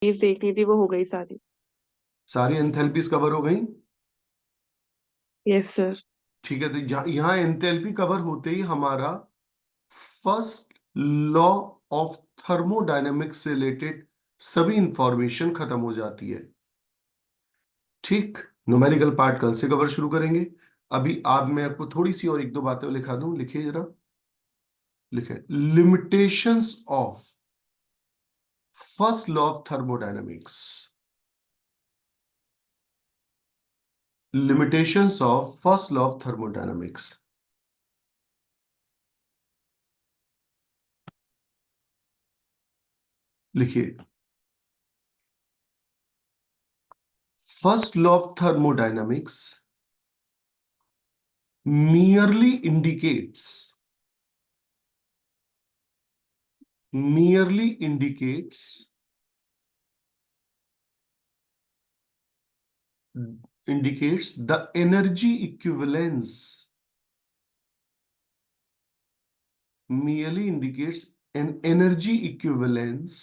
चीज देखनी थी वो हो गई सारी। सारी एंथैल्पीज कवर हो गई। Yes sir. ठीक है, तो यहाँ एंथैल्पी कवर होते ही हमारा फर्स्ट लॉ ऑफ थर्मोडायनेमिक्स से रिलेटेड सभी इंफॉर्मेशन खत्म हो जाती है। ठीक, न्यूमेरिकल पार्ट कल से कवर शुरू करेंगे। अभी आप, मैं आपको थोड़ी सी और एक दो बातें लिखा दूं, लिखिए जरा। लिखे, limitations of first law of thermodynamics. Limitations of first law of thermodynamics. लिखिए, first law of thermodynamics merely indicates merely indicates indicates the energy equivalence, merely indicates an energy equivalence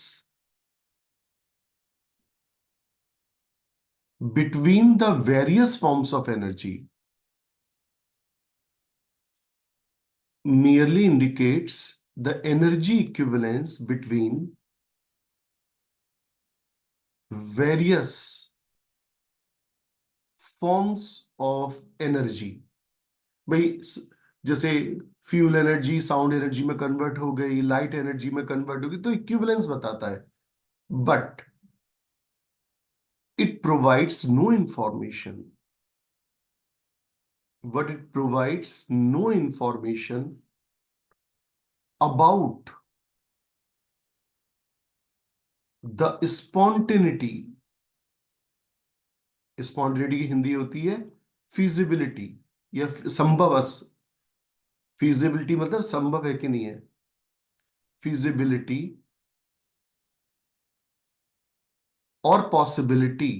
between the various forms of energy, merely indicates the energy equivalence between various forms of energy। भाई जैसे fuel energy sound energy में convert हो गई, light energy में convert हो गई, तो equivalence बताता है। But it provides no information, but it provides no information about the spontaneity। Spontaneity की हिंदी होती है फिजिबिलिटी या संभव। फिजिबिलिटी मतलब संभव है कि नहीं है, फिजिबिलिटी और पॉसिबिलिटी,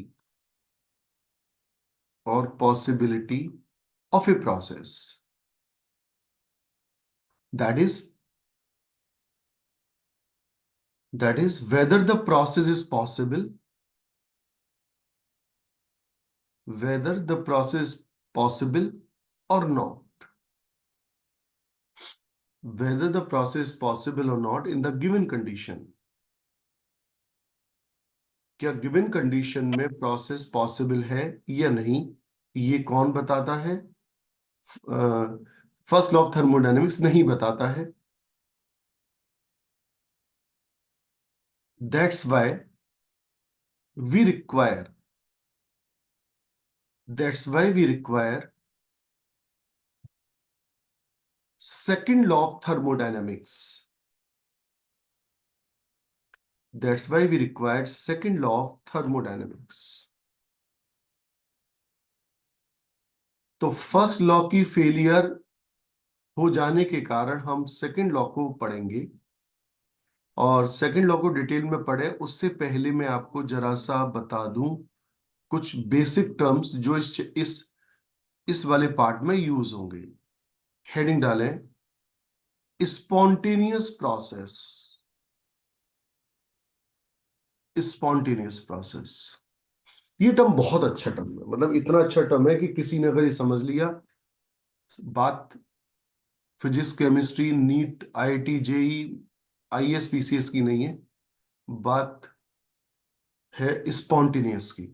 और possibility of a process, that is whether the process is possible, whether the process is possible or not, whether the process is possible or not in the given condition। क्या given condition में process possible है या नहीं, ये कौन बताता है? First law of thermodynamics नहीं बताता है। That's why we require that's why we require second law of thermodynamics. That's why we require second law of thermodynamics. तो फर्स्ट लॉ की फेलियर हो जाने के कारण हम सेकंड लॉ को पढ़ेंगे, और सेकंड लॉ को डिटेल में पढ़े उससे पहले मैं आपको जरा सा बता दूं कुछ बेसिक टर्म्स जो इस वाले पार्ट में यूज होंगे। हेडिंग डालें, स्पॉन्टेनियस प्रोसेस। स्पॉन्टेनियस प्रोसेस, ये टर्म बहुत अच्छा टर्म है, मतलब इतना अच्छा टर्म है कि किसी ने अगर ये समझ लिया, बात physics chemistry NEET IIT JEE IAS PCS की नहीं है, बात है स्पॉन्टेनियस की।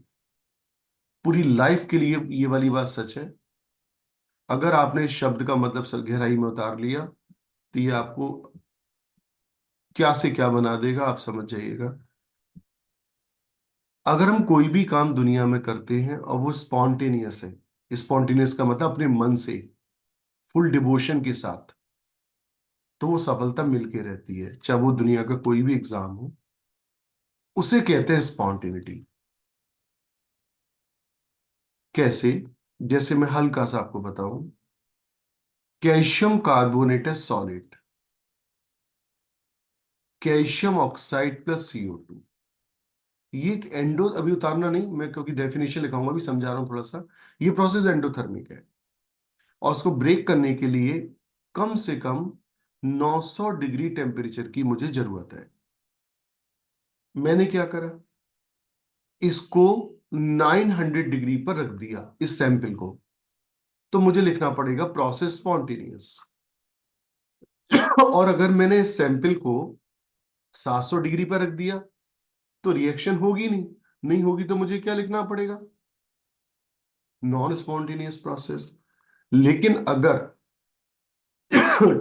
पूरी लाइफ के लिए ये वाली बात सच है। अगर आपने इस शब्द का मतलब सर गहराई में उतार लिया तो ये आपको क्या से क्या बना देगा, आप समझ जाइएगा। अगर हम कोई भी काम दुनिया में करते हैं और वो स्पॉन्टेनियस है, स्पॉन्टेनियस का मतलब अपने मन से फुल डिवोशन के साथ, तो वो सफलता मिलके रहती है, चाहे वो दुनिया का कोई भी एग्जाम हो। उसे कहते हैं स्पॉन्टेनिटी। कैसे? जैसे मैं हल्का सा आपको बताऊं, कैल्शियम कार्बोनेट है solid, calcium oxide plus CO2। ये एक एंडो, अभी उतारना नहीं मैं क्योंकि डेफिनेशन लिखाऊंगा, अभी समझा रहा हूं थोड़ा सा। ये प्रोसेस एंडोथर्मिक है, और उसको ब्रेक करने के लिए कम से कम 900 डिग्री टेम्परेचर की मुझे जरूरत है। मैंने क्या करा, इसको 900 डिग्री पर रख दिया इस सैंपल को, तो मुझे लिखना पड़ेगा प्रोसेस स्पॉन्टेनियस। और अगर मैंने इस सैंपल को 700 डिग्री पर रख दिया तो रिएक्शन होगी नहीं, नहीं होगी तो मुझे क्या लिखना पड़ेगा, नॉन स्पॉन्टेनियस प्रोसेस। लेकिन अगर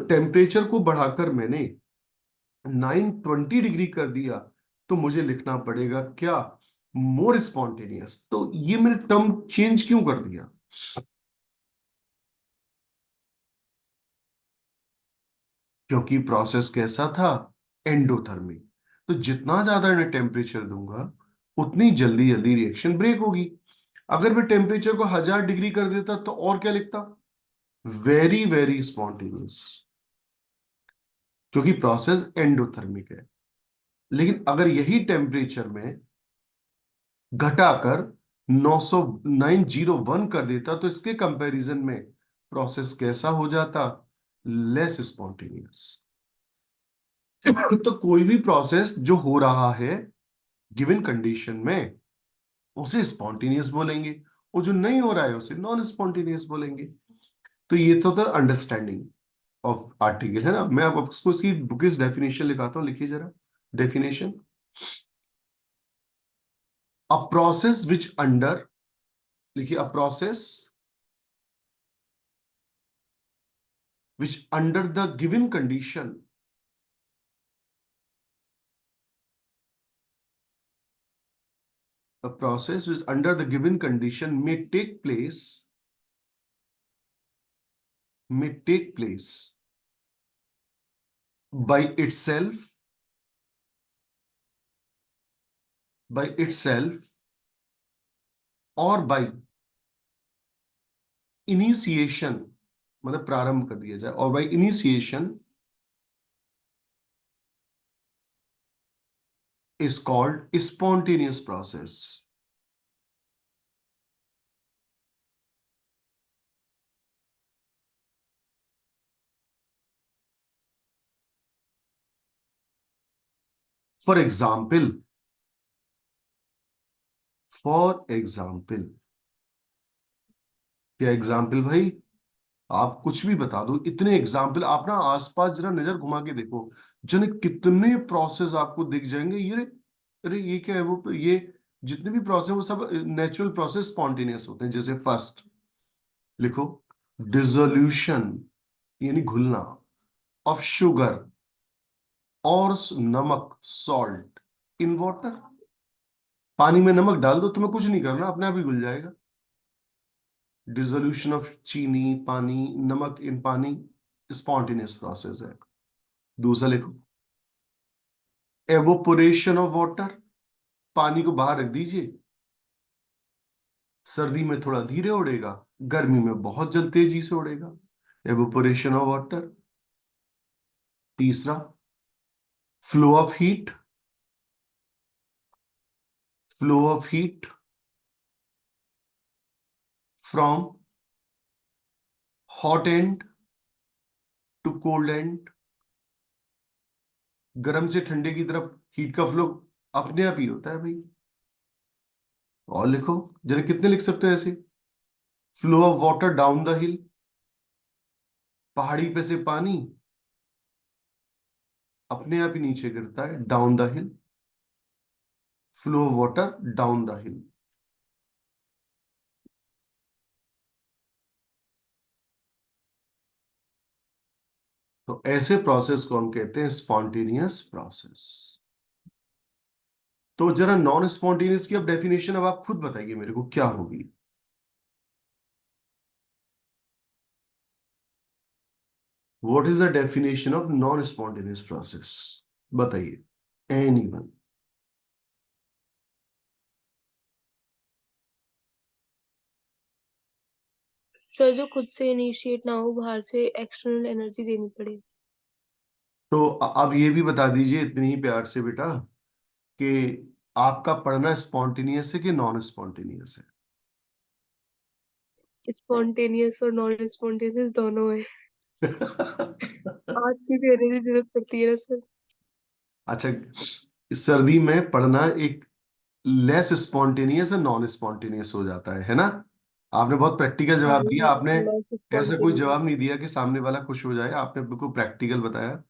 टेम्परेचर को बढ़ाकर मैंने 920 डिग्री कर दिया तो मुझे लिखना पड़ेगा क्या, मोर स्पॉन्टेनियस। तो ये मैंने टर्म चेंज क्यों कर दिया, क्योंकि प्रोसेस कैसा था, एंडोथर्मिक। तो जितना ज्यादा मैं टेम्परेचर दूंगा उतनी जल्दी जल्दी रिएक्शन ब्रेक होगी। अगर मैं टेम्परेचर को 1000 डिग्री कर देता तो और क्या लिखता, वेरी वेरी स्पॉन्टेनियस, क्योंकि प्रोसेस एंडोथर्मिक है। लेकिन अगर यही टेम्परेचर में घटाकर 901 कर देता तो इसके कंपैरिजन में प्रोसेस कैसा हो जाता, लेस स्पॉन्टेनियस। तो कोई भी प्रोसेस जो हो रहा है गिवन कंडीशन में उसे स्पॉन्टेनियस बोलेंगे, और जो नहीं हो रहा है उसे नॉन स्पॉन्टेनियस बोलेंगे। तो ये तो था अंडरस्टैंडिंग ऑफ आर्टिकल, है ना। मैं अब आपको इसकी बुकिश डेफिनेशन लिखाता हूं, लिखिए जरा definition. A process which under, लिखिए a process which under the given condition, a process which under the given condition may take place by itself or by initiation, मतलब प्रारंभ कर दिया जाए, और by initiation is called spontaneous process. For example, क्या example भाई, आप कुछ भी बता दो, इतने एग्जाम्पल आप ना आसपास जरा नजर घुमा के देखो, जने कितने प्रोसेस आपको दिख जाएंगे। ये अरे ये क्या है, वो ये जितने भी प्रोसेस वो सब नेचुरल प्रोसेस स्पॉन्टेनियस होते हैं। जैसे फर्स्ट लिखो, डिसोल्यूशन यानी घुलना ऑफ शुगर और नमक, सॉल्ट इन वाटर। पानी में नमक डाल दो, तुम्हें कुछ नहीं करना, अपने आप ही घुल जाएगा। डिसोल्यूशन ऑफ चीनी, पानी, नमक इन पानी, स्पॉन्टेनियस प्रोसेस है। दूसरा लिखो, एवोपोरेशन ऑफ वाटर, पानी को बाहर रख दीजिए, सर्दी में थोड़ा धीरे उड़ेगा, गर्मी में बहुत जल्द तेजी से उड़ेगा, एवोपोरेशन ऑफ वाटर। तीसरा, flow of heat, flow of heat from hot end to cold end, गर्म से ठंडे की तरफ हीट का फ्लो अपने आप ही होता है भाई। और लिखो जरा, कितने लिख सकते हो ऐसे, flow of water down the हिल, पहाड़ी पे से पानी अपने आप ही नीचे गिरता है, down the hill, flow of water down the हिल। तो ऐसे प्रोसेस को हम कहते हैं स्पॉन्टेनियस प्रोसेस। तो जरा नॉन स्पॉन्टेनियस की अब डेफिनेशन अब आप खुद बताइए मेरे को क्या होगी। What is the definition of non spontaneous process, बताइए एनीवन। सर जो खुद से इनिशिएट ना हो, बाहर से एक्सटर्नल एनर्जी देनी पड़े। तो अब ये भी बता दीजिए इतनी ही प्यार से बेटा कि आपका पढ़ना स्पॉन्टेनियस है कि नॉन स्पॉन्टेनियस स्पॉन्टेनियस और नॉन स्पॉन्टेनियस दोनों है। है। आज की देने की जरूरत पड़ती है ना सर। अच्छा, सर्दी में पढ़ना एक लेस स्पॉन्टेनियस है, नॉन स्पॉन्टेनियस हो जाता है ना। आपने बहुत प्रैक्टिकल हाँ जवाब दिया, आपने लेस ऐसा कोई जवाब स्पॉन्टेनियस। नहीं दिया कि सामने वाला खुश हो जाए, आपने बिल्कुल प्रैक्टिकल बताया।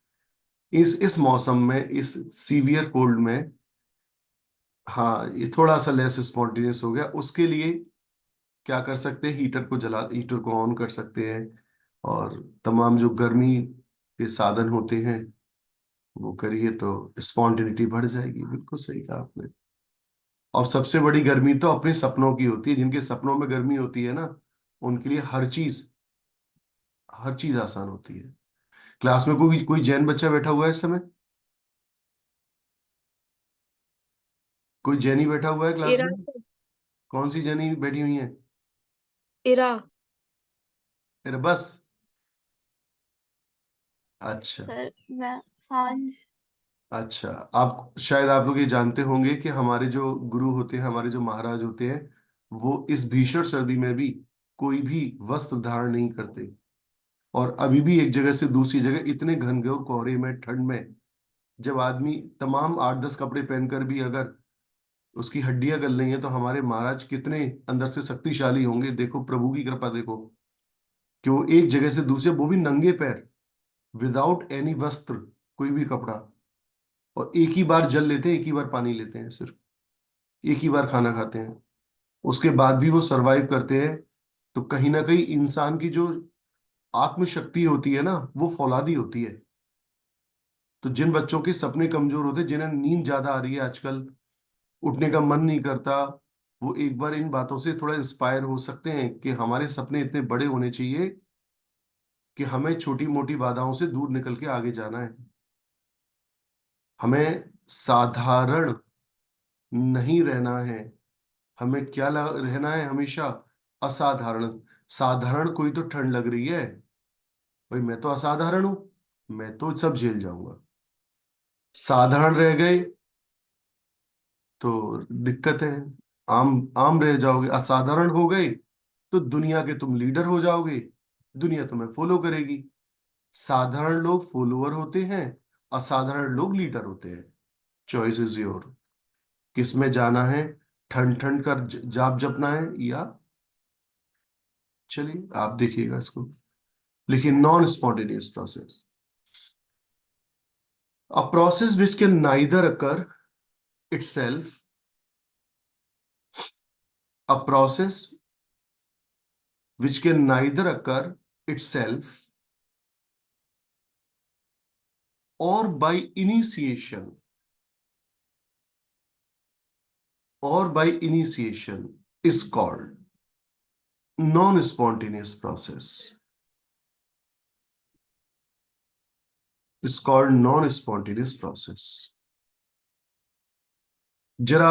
इस मौसम में, इस सीवियर कोल्ड में, हाँ ये थोड़ा सा लेस स्पॉन्टेनियस हो गया। उसके लिए क्या कर सकते हैं, हीटर को ऑन कर सकते हैं, और तमाम जो गर्मी के साधन होते हैं वो करिए तो स्पॉन्टेनिटी बढ़ जाएगी। बिल्कुल सही कहा आपने। और सबसे बड़ी गर्मी तो अपने सपनों की होती है। जिनके सपनों में गर्मी होती है ना, उनके लिए हर चीज आसान होती है। क्लास में कोई कोई जैन बच्चा बैठा हुआ है इस समय? कोई जैनी बैठा हुआ है क्लास इरा में? कौन सी जैनी बैठी हुई है? इरा अरे बस। अच्छा। सर मैं सांझ। अच्छा, आप लोग ये जानते होंगे कि हमारे जो गुरु होते हैं, हमारे जो महाराज होते हैं, वो इस भीषण सर्दी में भी कोई भी वस्त्र धारण नहीं करते। और अभी भी एक जगह से दूसरी जगह इतने घनघोर कोहरे में, ठंड में, जब आदमी तमाम 8-10 कपड़े पहनकर भी अगर उसकी हड्डियां गल रही हैं, तो हमारे महाराज कितने अंदर से शक्तिशाली होंगे। देखो प्रभु की कृपा देखो, कि वो एक जगह से दूसरे, वो भी नंगे पैर, विदाउट एनी वस्त्र, कोई भी कपड़ा, और एक ही बार जल लेते हैं, एक ही बार पानी लेते हैं, सिर्फ एक ही बार खाना खाते हैं, उसके बाद भी वो सरवाइव करते हैं। तो कहीं ना कहीं इंसान की जो आत्मशक्ति होती है ना, वो फौलादी होती है। तो जिन बच्चों के सपने कमजोर होते हैं, जिन्हें नींद ज्यादा आ रही है आजकल, उठने का मन नहीं करता, वो एक बार इन बातों से थोड़ा इंस्पायर हो सकते हैं कि हमारे सपने इतने बड़े होने चाहिए कि हमें छोटी मोटी बाधाओं से दूर निकल के आगे जाना है। हमें साधारण नहीं रहना है। हमें क्या रहना है हमेशा? असाधारण। साधारण कोई तो ठंड लग रही है, भाई मैं तो असाधारण हूं, मैं तो सब झेल जाऊंगा। साधारण रह गए तो दिक्कत है, आम आम रह जाओगे। असाधारण हो गए तो दुनिया के तुम लीडर हो जाओगे, दुनिया तुम्हें फॉलो करेगी। साधारण लोग फॉलोअर होते हैं, असाधारण लोग लीडर होते हैं। Choice is your. किस में जाना है? ठंड ठंड कर जाप जपना है, या चलिए आप देखिएगा इसको। लेकिन non spontaneous process, a process which can neither occur itself, a process which can neither occur itself or by initiation is called non-spontaneous process. Is called non-spontaneous process. जरा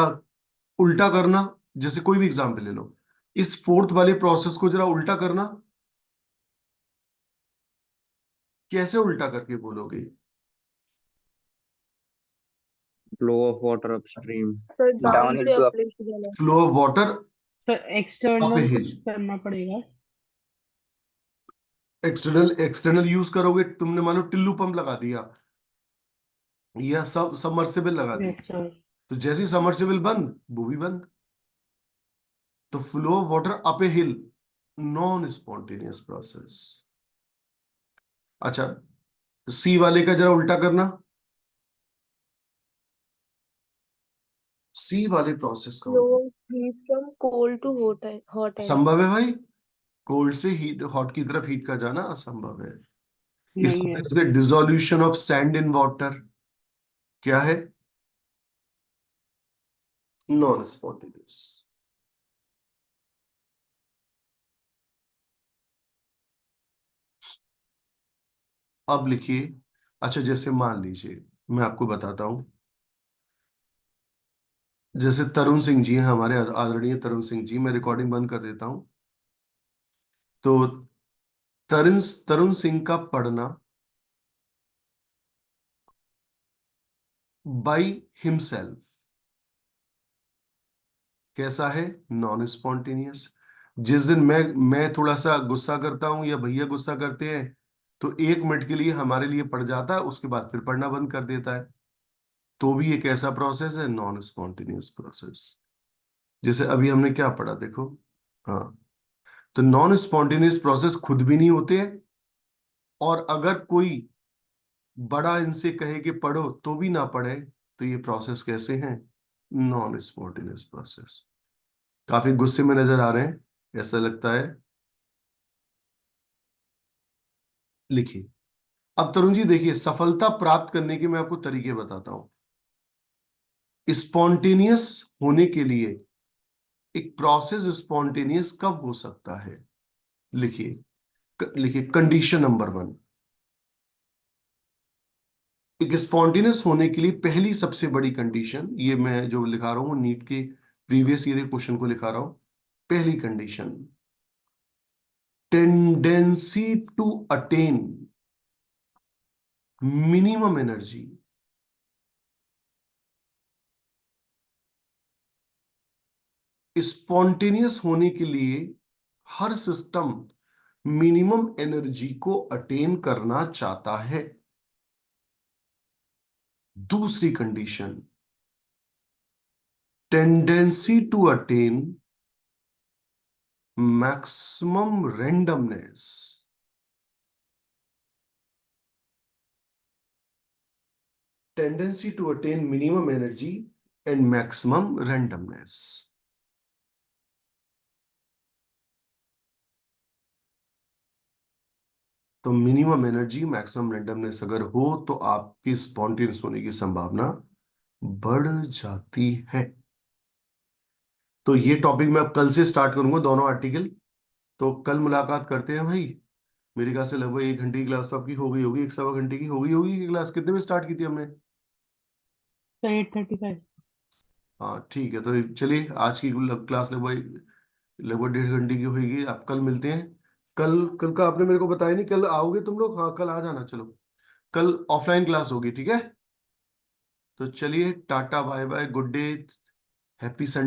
उल्टा करना, जैसे कोई भी एग्जाम्पल ले लो, इस फोर्थ वाले प्रोसेस को जरा उल्टा करना। कैसे उल्टा करके बोलोगे? Flow of water upstream, sir down down hill से टू अप अप। लेके जाना। Flow of water sir up external hill. कुछ करना पड़ेगा। एक्सटर्नल एक्सटर्नल यूज करोगे, तुमने मानो टिल्लू पंप लगा दिया या सब सबमर्सिबल लगा दी, यस सर। तो जैसे ही सबमर्सिबल बंद, वो भी बंद। तो flow of water up A hill, non spontaneous process. अच्छा, सी वाले का जरा उल्टा करना। सी वाले प्रोसेस का फ्लो उल्टा heat from cold to hot end. संभव है भाई? कोल्ड से हीट, हॉट की तरफ हीट का जाना असंभव है। इसी नहीं है। तरह से dissolution of sand in water क्या है? Non spontaneous. अब लिखिए। अच्छा, जैसे मान लीजिए, मैं आपको बताता हूं, जैसे तरुण सिंह जी हैं, हमारे आदरणीय तरुण सिंह जी, मैं रिकॉर्डिंग बंद कर देता हूं। तो तरुण तरुण सिंह का पढ़ना बाई हिमसेल्फ कैसा है? Non spontaneous. जिस दिन मैं थोड़ा सा गुस्सा करता हूं या भैया गुस्सा करते हैं, तो 1 मिनट के लिए हमारे लिए पढ़ जाता है, उसके बाद फिर पढ़ना बंद कर देता है। तो भी एक ऐसा प्रोसेस है नॉन स्पॉन्टेनियस प्रोसेस। जैसे अभी हमने क्या पढ़ा देखो, हाँ, तो नॉन स्पॉन्टेनियस प्रोसेस खुद भी नहीं होते हैं, और अगर कोई बड़ा इनसे कहे कि पढ़ो तो भी ना पढ़े, तो ये प्रोसेस कैसे हैं? Non spontaneous process. काफी गुस्से में नजर आ रहे हैं, ऐसा लगता है। लिखिए। अब तरुण जी देखिए, सफलता प्राप्त करने के मैं आपको तरीके बताता हूं। स्पॉन्टेनियस होने के लिए एक प्रोसेस स्पॉन्टेनियस कब हो सकता है? लिखिए, लिखिए कंडीशन नंबर 1। एक स्पॉन्टेनियस होने के लिए पहली सबसे बड़ी कंडीशन, ये मैं जो लिखा रहा हूं नीट के प्रीवियस ईयर क्वेश्चन को लिखा रहा हूं। पहली condition, tendency to attain minimum energy. Spontaneous होने के लिए हर सिस्टम मिनिमम एनर्जी को अटेन करना चाहता है। दूसरी condition, tendency to attain maximum randomness. Tendency to attain minimum energy and maximum randomness. तो मिनिमम एनर्जी मैक्सिमम रेंडमनेस अगर हो तो आपकी स्पॉन्टेनियस होने की संभावना बढ़ जाती है। तो ये टॉपिक मैं अब कल से स्टार्ट करूंगा, दोनों आर्टिकल। तो कल मुलाकात करते हैं भाई। मेरे ख्याल से लगभग 1 घंटे की क्लास तो आपकी हो गई होगी, 1 सवा घंटे की हो गई होगी। क्लास कितने में स्टार्ट की थी हमने? 8:35। हाँ ठीक है, तो चलिए आज की क्लास लगभग लगभग 1.5 घंटे की होगी। आप कल मिलते हैं। कल कल का आपने मेरे को बताया नहीं, कल आओगे तुम लोग? हाँ कल आ जाना। चलो कल ऑफलाइन क्लास होगी, ठीक है? तो चलिए, tata bye bye, good day, happy Sunday.